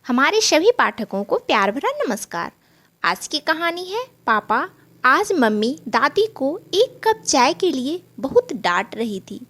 हमारे सभी पाठकों को प्यार भरा नमस्कार। आज की कहानी है पापा आज मम्मी दादी को एक कप चाय के लिए बहुत डांट रही थी।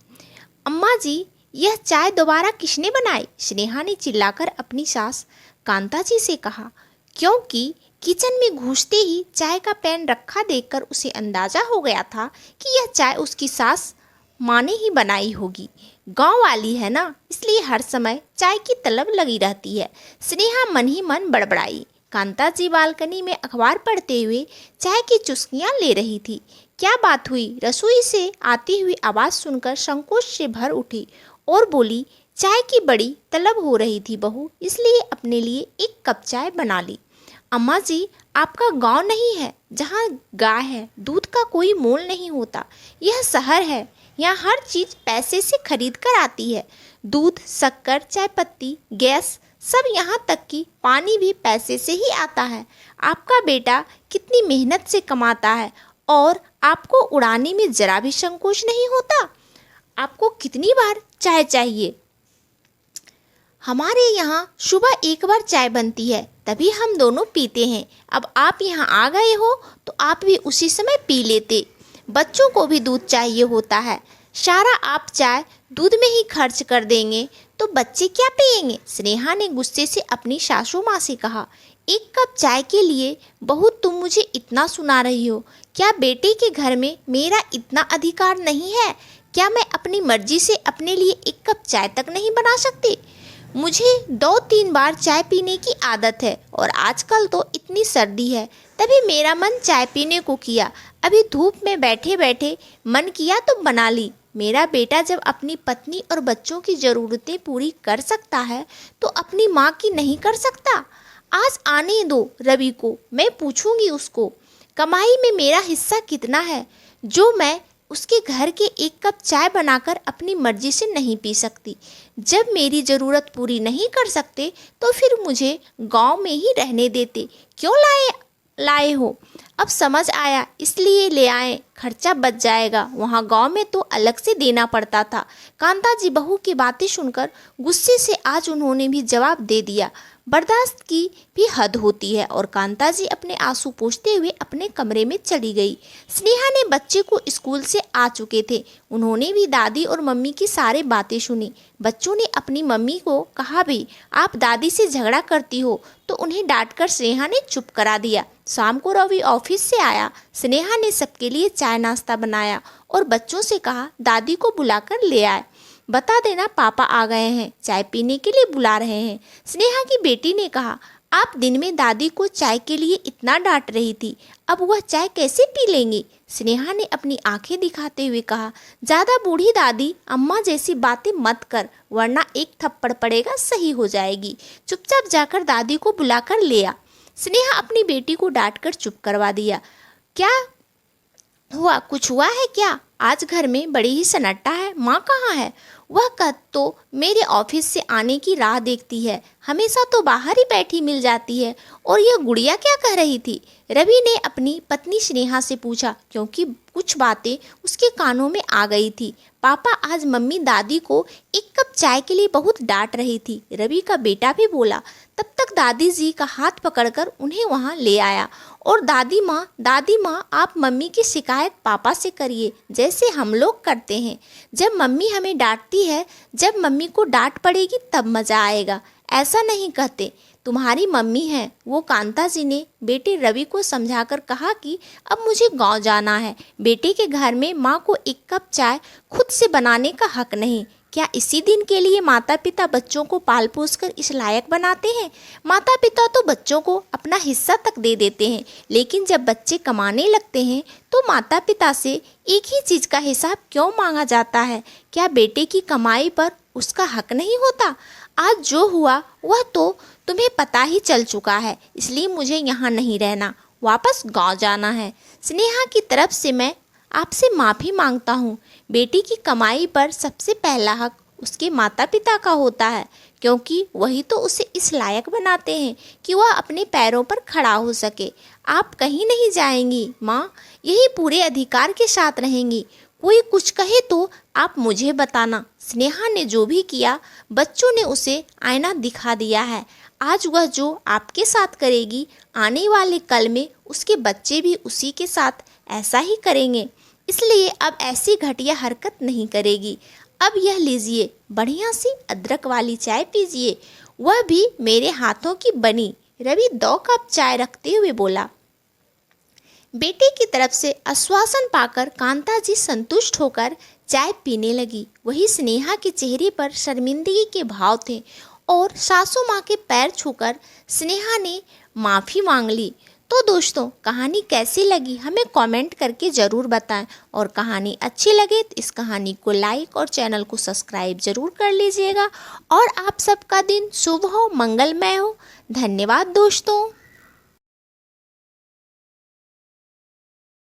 अम्मा जी, यह चाय दोबारा किसने बनाई? स्नेहा ने चिल्लाकर अपनी सास कांता जी से कहा, क्योंकि किचन में घुसते ही चाय का पैन रखा देखकर उसे अंदाजा हो गया था कि यह चाय उसकी सास माँ ने ही बनाई होगी। गांव वाली है ना, इसलिए हर समय चाय की तलब लगी रहती है। स्नेहा मन ही मन बड़बड़ाई। कांता जी बालकनी में अखबार पढ़ते हुए चाय की चुस्कियां ले रही थी। क्या बात हुई? रसोई से आती हुई आवाज़ सुनकर संकोच से भर उठी और बोली, चाय की बड़ी तलब हो रही थी बहू, इसलिए अपने लिए एक कप चाय बना ली। अम्मा जी, आपका गांव नहीं है जहाँ गाय है दूध का कोई मोल नहीं होता। यह शहर है, यहाँ हर चीज़ पैसे से खरीद कर आती है। दूध, शक्कर, चाय पत्ती, गैस, सब यहाँ तक कि पानी भी पैसे से ही आता है। आपका बेटा कितनी मेहनत से कमाता है और आपको उड़ाने में जरा भी संकोच नहीं होता। आपको कितनी बार चाय चाहिए? हमारे यहाँ सुबह एक बार चाय बनती है, तभी हम दोनों पीते हैं। अब आप यहाँ आ गए हो तो आप भी उसी समय पी लेते। बच्चों को भी दूध चाहिए होता है। सारा आप चाय दूध में ही खर्च कर देंगे तो बच्चे क्या पिएंगे? स्नेहा ने गुस्से से अपनी सासू माँ से कहा, एक कप चाय के लिए बहू तुम मुझे इतना सुना रही हो? क्या बेटे के घर में मेरा इतना अधिकार नहीं है? क्या मैं अपनी मर्जी से अपने लिए एक कप चाय तक नहीं बना सकती? मुझे 2-3 बार चाय पीने की आदत है और आजकल तो इतनी सर्दी है, तभी मेरा मन चाय पीने को किया। अभी धूप में बैठे बैठे मन किया तो बना ली। मेरा बेटा जब अपनी पत्नी और बच्चों की ज़रूरतें पूरी कर सकता है तो अपनी माँ की नहीं कर सकता? आज आने दो रवि को, मैं पूछूंगी उसको कमाई में मेरा हिस्सा कितना है, जो मैं उसके घर के एक कप चाय बनाकर अपनी मर्जी से नहीं पी सकती। जब मेरी ज़रूरत पूरी नहीं कर सकते तो फिर मुझे गांव में ही रहने देते। क्यों लाए हो? अब समझ आया, इसलिए ले आए, खर्चा बच जाएगा। वहाँ गांव में तो अलग से देना पड़ता था। कांता जी बहू की बातें सुनकर गुस्से से आज उन्होंने भी जवाब दे दिया। बर्दाश्त की भी हद होती है। और कांता जी अपने आंसू पोंछते हुए अपने कमरे में चली गई। स्नेहा ने बच्चे को स्कूल से आ चुके थे, उन्होंने भी दादी और मम्मी की सारी बातें सुनी। बच्चों ने अपनी मम्मी को कहा भी, आप दादी से झगड़ा करती हो, तो उन्हें डांटकर स्नेहा ने चुप करा दिया। शाम को रवि ऑफिस से आया। स्नेहा ने सबके लिए चाय नाश्ता बनाया और बच्चों से कहा, दादी को बुलाकर ले आए, बता देना पापा आ गए हैं, चाय पीने के लिए बुला रहे हैं। स्नेहा की बेटी ने कहा, आप दिन में दादी को चाय के लिए इतना डांट रही थी, अब वह चाय कैसे पी लेंगी? स्नेहा ने अपनी आंखें दिखाते हुए कहा, ज़्यादा बूढ़ी दादी अम्मा जैसी बातें मत कर, वरना एक थप्पड़ पड़ेगा, सही हो जाएगी। चुपचाप जाकर दादी को बुलाकर ले आ। स्नेहा अपनी बेटी को डांटकर चुप करवा दिया। क्या हुआ? कुछ हुआ है क्या? आज घर में बड़ी ही सन्नाटा है। माँ कहाँ है? वह कद तो मेरे ऑफिस से आने की राह देखती है, हमेशा तो बाहर ही बैठी मिल जाती है। और यह गुड़िया क्या कह रही थी? रवि ने अपनी पत्नी स्नेहा से पूछा, क्योंकि कुछ बातें उसके कानों में आ गई थी। पापा आज मम्मी दादी को एक कप चाय के लिए बहुत डांट रही थी। रवि का बेटा भी बोला। तब तक दादी जी का हाथ पकड़कर उन्हें वहाँ ले आया और दादी माँ आप मम्मी की शिकायत पापा से करिए, जैसे हम लोग करते हैं। जब मम्मी हमें डांटती है, जब मम्मी को डांट पड़ेगी तब मज़ा आएगा, ऐसा नहीं कहते। तुम्हारी मम्मी है वो। कांता जी ने बेटे रवि को समझाकर कहा कि अब मुझे गांव जाना है। बेटे के घर में माँ को एक कप चाय खुद से बनाने का हक नहीं। क्या इसी दिन के लिए माता पिता बच्चों को पाल पोस कर इस लायक बनाते हैं? माता पिता तो बच्चों को अपना हिस्सा तक दे देते हैं, लेकिन जब बच्चे कमाने लगते हैं तो माता पिता से एक ही चीज़ का हिसाब क्यों मांगा जाता है? क्या बेटे की कमाई पर उसका हक नहीं होता? आज जो हुआ वह तो तुम्हें पता ही चल चुका है, इसलिए मुझे यहाँ नहीं रहना, वापस गांव जाना है। स्नेहा की तरफ से मैं आपसे माफ़ी मांगता हूँ। बेटी की कमाई पर सबसे पहला हक उसके माता पिता का होता है, क्योंकि वही तो उसे इस लायक बनाते हैं कि वह अपने पैरों पर खड़ा हो सके। आप कहीं नहीं जाएंगी माँ, यही पूरे अधिकार के साथ रहेंगी। कोई कुछ कहे तो आप मुझे बताना। स्नेहा ने जो भी किया, बच्चों ने उसे आईना दिखा दिया है। आज वह जो आपके साथ करेगी, आने वाले कल में उसके बच्चे भी उसी के साथ ऐसा ही करेंगे। इसलिए अब ऐसी घटिया हरकत नहीं करेगी। अब यह लीजिए, बढ़िया सी अदरक वाली चाय पीजिए, वह भी मेरे हाथों की बनी। रवि 2 कप चाय रखते हुए बोला। बेटे की तरफ से आश्वासन पाकर कांता जी संतुष्ट होकर चाय पीने लगी। वही स्नेहा के चेहरे पर शर्मिंदगी के भाव थे और सासू माँ के पैर छूकर स्नेहा ने माफ़ी मांग ली। तो दोस्तों, कहानी कैसी लगी हमें कमेंट करके ज़रूर बताएं, और कहानी अच्छी लगे तो इस कहानी को लाइक और चैनल को सब्सक्राइब ज़रूर कर लीजिएगा। और आप सबका दिन शुभ हो, मंगलमय हो। धन्यवाद दोस्तों।